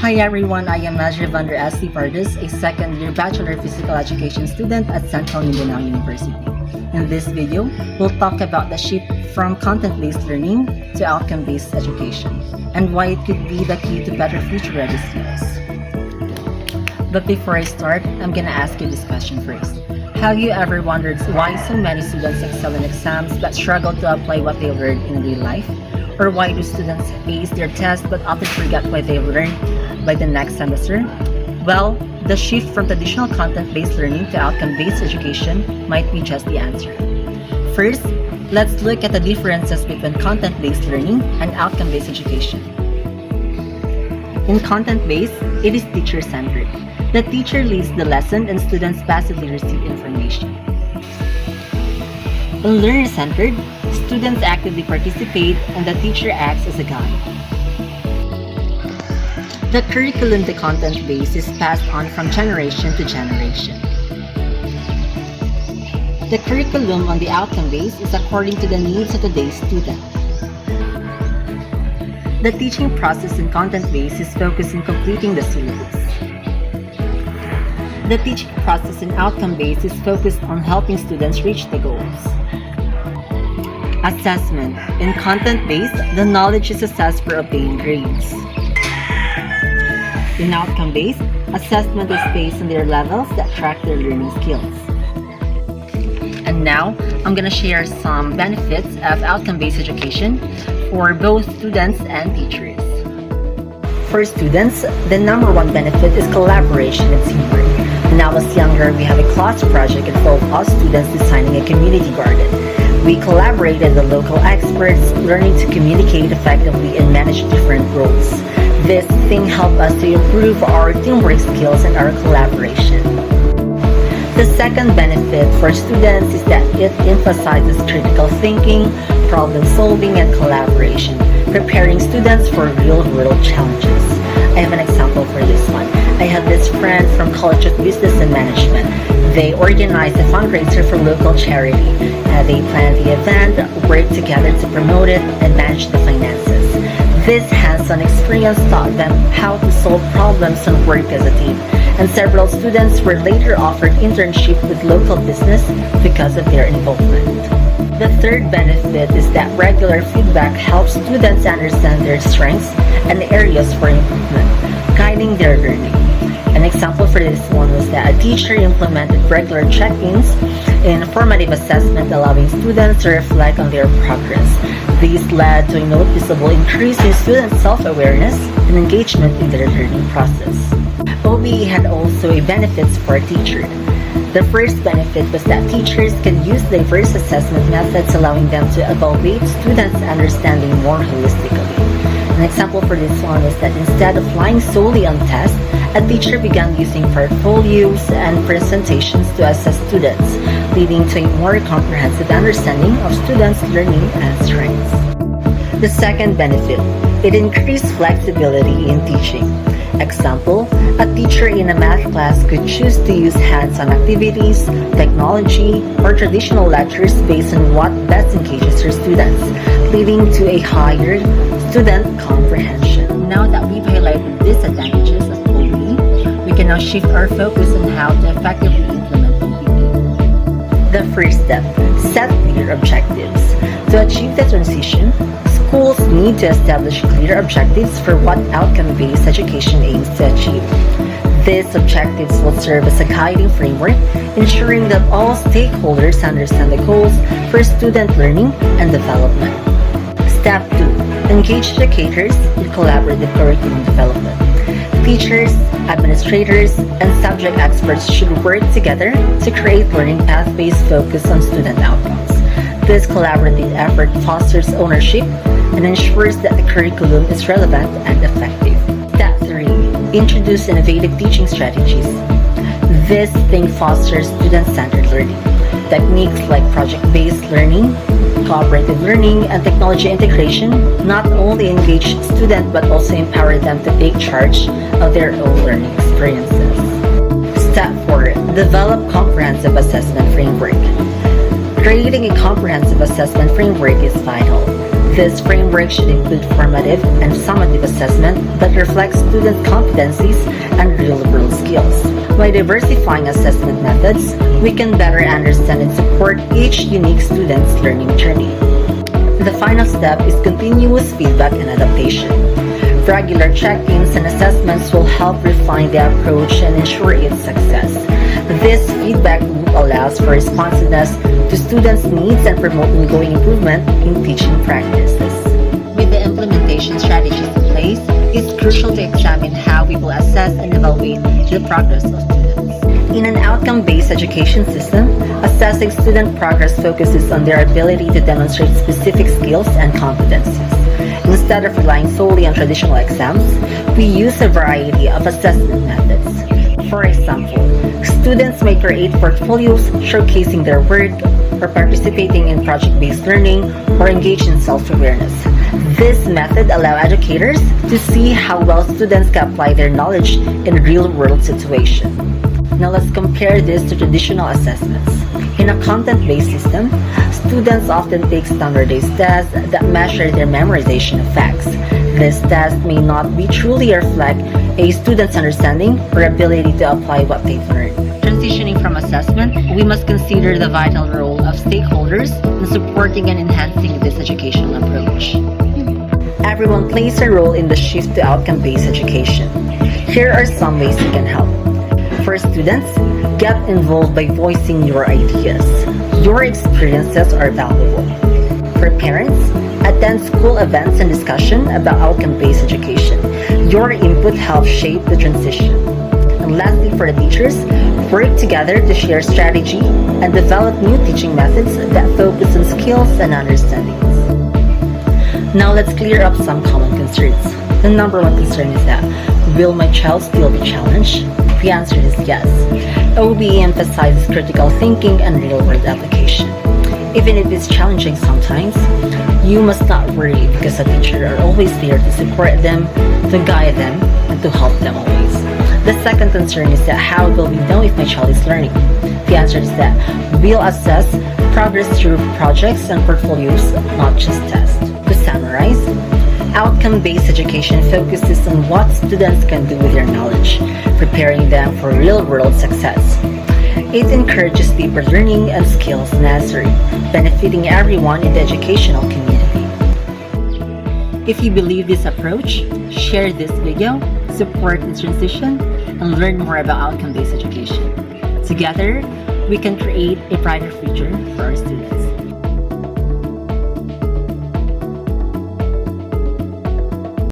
Hi everyone, I am Majri Vander S. Vardas, a second-year Bachelor of Physical Education student at Central Mindanao University. In this video, we'll talk about the shift from content-based learning to outcome-based education and why it could be the key to better future-ready skills. But before I start, I'm gonna ask you this question first. Have you ever wondered why so many students excel in exams but struggle to apply what they learned in real life? Or why do students ace their tests but often forget what they've learned by the next semester? Well, the shift from traditional content-based learning to outcome-based education might be just the answer. First, let's look at the differences between content-based learning and outcome-based education. In content-based, it is teacher-centered. The teacher leads the lesson and students passively receive information. In learner-centered, students actively participate and the teacher acts as a guide. The curriculum to content base is passed on from generation to generation. The curriculum on the outcome base is according to the needs of today's student. The teaching process in content base is focused on completing the syllabus. The teaching process in outcome base is focused on helping students reach the goals. Assessment. In content-based, the knowledge is assessed for obtaining grades. In outcome-based, assessment is based on their levels that track their learning skills. And now, I'm going to share some benefits of outcome-based education for both students and teachers. For students, the number one benefit is collaboration and teamwork. When I was younger, we have a class project involved all students designing a community garden. We collaborated with local experts, learning to communicate effectively and manage different roles. This thing helped us to improve our teamwork skills and our collaboration. The second benefit for students is that it emphasizes critical thinking, problem solving, and collaboration, preparing students for real-world challenges. I have an example for this one. I have this friend from College of Business and Management. They organized a fundraiser for local charity. They planned the event, worked together to promote it, and manage the finances. This hands-on experience taught them how to solve problems and work as a team. And several students were later offered internship with local business because of their involvement. The third benefit is that regular feedback helps students understand their strengths and areas for improvement, guiding their learning. An example for this one was that a teacher implemented regular check-ins in formative assessment, allowing students to reflect on their progress. This led to a noticeable increase in student self-awareness and engagement in their learning process. OBE had also a benefits for a teacher. The first benefit was that teachers can use diverse assessment methods, allowing them to evaluate students' understanding more holistically. An example for this one was that instead of relying solely on tests, a teacher began using portfolios and presentations to assess students, leading to a more comprehensive understanding of students' learning and strengths. The second benefit, it increased flexibility in teaching. Example, a teacher in a math class could choose to use hands-on activities, technology, or traditional lectures based on what best engages her students, leading to a higher student comprehension. Now that we've highlighted disadvantages of OBE, we can now shift our focus on how to effectively implement OBE. The first step, set clear objectives. To achieve the transition, schools need to establish clear objectives for what outcome-based education aims to achieve. These objectives will serve as a guiding framework, ensuring that all stakeholders understand the goals for student learning and development. Step 2. Engage educators in collaborative curriculum development. Teachers, administrators, and subject experts should work together to create learning pathways focused on student outcomes. This collaborative effort fosters ownership and ensures that the curriculum is relevant and effective. Step 3. Introduce innovative teaching strategies. This thing fosters student-centered learning. Techniques like project-based learning, cooperative learning, and technology integration not only engage students but also empower them to take charge of their own learning experiences. Step 4. Develop comprehensive assessment framework. Creating a comprehensive assessment framework is vital. This framework should include formative and summative assessment that reflects student competencies and real-world skills. By diversifying assessment methods, we can better understand and support each unique student's learning journey. The final step is continuous feedback and adaptation. Regular check-ins and assessments will help refine the approach and ensure its success. This feedback loop allows for responsiveness to students' needs and promote ongoing improvement in teaching practices. With the implementation strategies in place, it's crucial to examine how we will assess and evaluate the progress of students. In an outcome-based education system, assessing student progress focuses on their ability to demonstrate specific skills and competencies. Instead of relying solely on traditional exams, we use a variety of assessment methods. For example, students may create portfolios showcasing their work, or participating in project-based learning, or engage in self-awareness. This method allows educators to see how well students can apply their knowledge in real-world situations. Now let's compare this to traditional assessments. In a content-based system, students often take standardized tests that measure their memorization of facts. This test may not be truly reflect a student's understanding or ability to apply what they've learned. Transitioning from assessment, we must consider the vital role of stakeholders in supporting and enhancing this educational approach. Everyone plays a role in the shift to outcome-based education. Here are some ways you can help. For students, get involved by voicing your ideas. Your experiences are valuable. For parents, attend school events and discussion about outcome-based education. Your input helps shape the transition. And lastly, for the teachers, work together to share strategy and develop new teaching methods that focus on skills and understandings. Now let's clear up some common concerns. The number one concern is that, will my child still be challenged? The answer is yes. OBE emphasizes critical thinking and real-world application. Even if it's challenging sometimes, you must not worry because a teacher are always there to support them, to guide them, and to help them always. The second concern is that how will we know if my child is learning? The answer is that we'll assess progress through projects and portfolios, not just tests. To summarize, outcome-based education focuses on what students can do with their knowledge, preparing them for real-world success. It encourages deeper learning and skills necessary, benefiting everyone in the educational community. If you believe this approach, share this video, support this transition, and learn more about outcome-based education. Together, we can create a brighter future for our students.